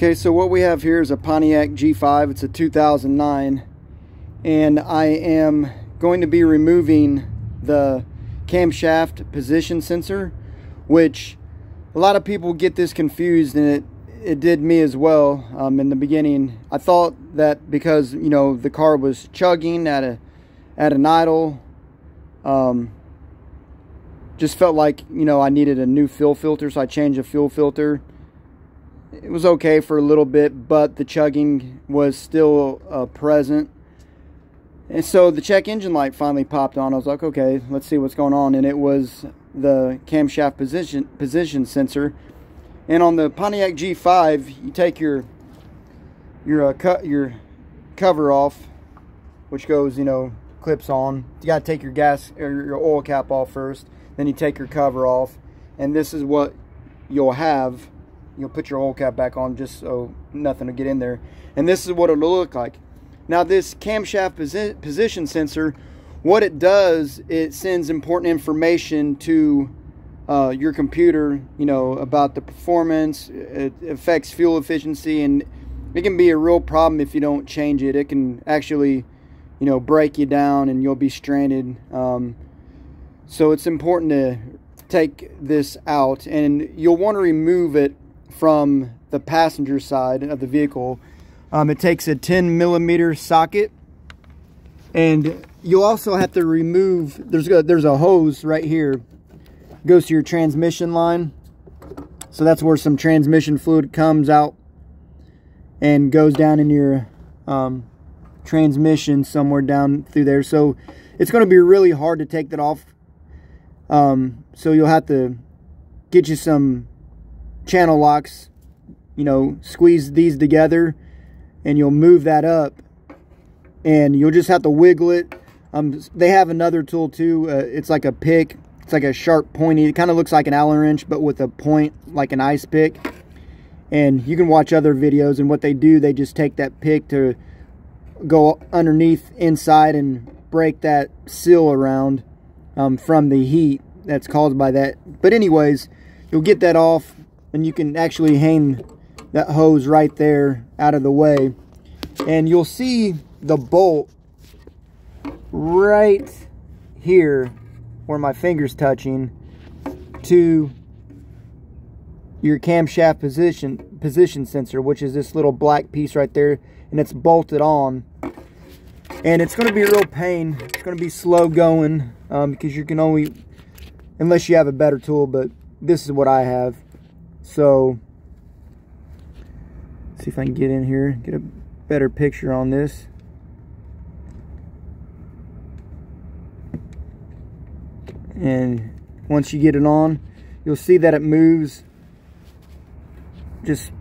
Okay, so what we have here is a Pontiac G5. It's a 2009, and I am going to be removing the camshaft position sensor, which a lot of people get this confused, and it did me as well. In the beginning, I thought that because the car was chugging at an idle, just felt like I needed a new fuel filter, so I changed the fuel filter. It was okay for a little bit, but the chugging was still present. And so the check engine light finally popped on. I was like, okay, let's see what's going on. And it was the camshaft position sensor. And on the Pontiac G5, you take your cover off, which goes, clips on. You got to take your gas or your oil cap off first. Then you take your cover off. And this is what you'll have. You'll put your oil cap back on just so nothing will get in there. And this is what it'll look like. Now this camshaft position sensor, what it does, it sends important information to your computer, about the performance. It affects fuel efficiency, and it can be a real problem if you don't change it. It can actually, break you down and you'll be stranded. So it's important to take this out, and you'll want to remove it from the passenger side of the vehicle. It takes a 10mm socket, and you'll also have to remove, there's a hose right here, goes to your transmission line. So that's where some transmission fluid comes out and goes down in your transmission somewhere down through there. So it's going to be really hard to take that off. So you'll have to get you some channel locks, squeeze these together, and you'll move that up, and you'll just have to wiggle it. They have another tool too. It's like a pick. It's like a sharp pointy, it kind of looks like an Allen wrench, but with a point like an ice pick. And you can watch other videos, and what they do, they just take that pick to go underneath inside and break that seal around from the heat that's caused by that. But anyways, you'll get that off, and you can actually hang that hose right there out of the way, and you'll see the bolt right here where my finger's touching to your camshaft position sensor, which is this little black piece right there, and it's bolted on. And it's going to be a real pain. It's going to be slow going because you can only, unless you have a better tool, but this is what I have. So see if I can get in here, get a better picture on this. And once you get it on, you'll see that it moves just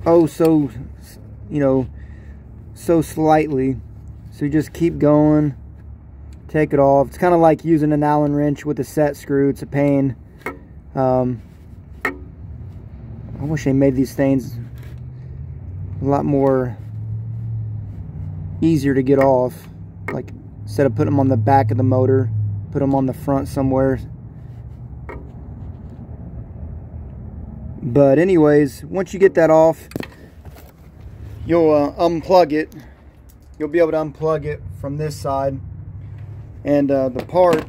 so slightly. So you just keep going, take it off. It's kind of like using an Allen wrench with a set screw. It's a pain. I wish they made these things a lot more easier to get off. Like, instead of putting them on the back of the motor, put them on the front somewhere. But anyways, once you get that off, you'll unplug it. You'll be able to unplug it from this side. And the part,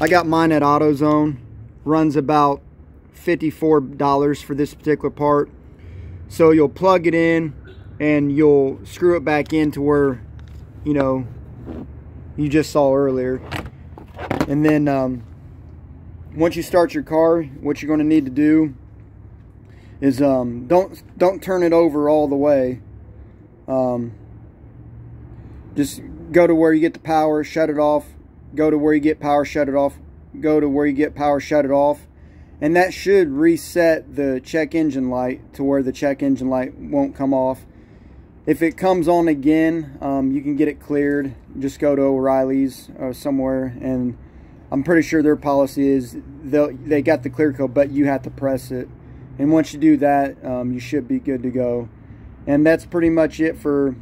I got mine at AutoZone, runs about $54 for this particular part. So you'll plug it in, and you'll screw it back into where you just saw earlier. And then once you start your car, what you're going to need to do is don't turn it over all the way. Just go to where you get the power, shut it off. Go to where you get power, shut it off. Go to where you get power, shut it off. And that should reset the check engine light to where the check engine light won't come off. If it comes on again, you can get it cleared. Just go to O'Reilly's or somewhere, and I'm pretty sure their policy is they got the clear code, but you have to press it. And once you do that, you should be good to go. And that's pretty much it for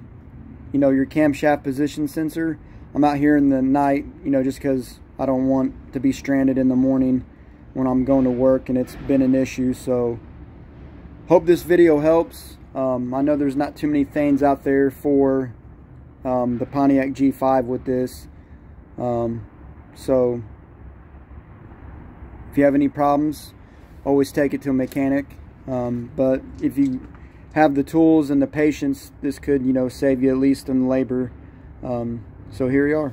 your camshaft position sensor. I'm out here in the night, just because I don't want to be stranded in the morning when I'm going to work, and it's been an issue. So hope this video helps. I know there's not too many things out there for the Pontiac G5 with this. So if you have any problems, always take it to a mechanic. But if you have the tools and the patience, this could, you know, save you at least in labor. So here you are.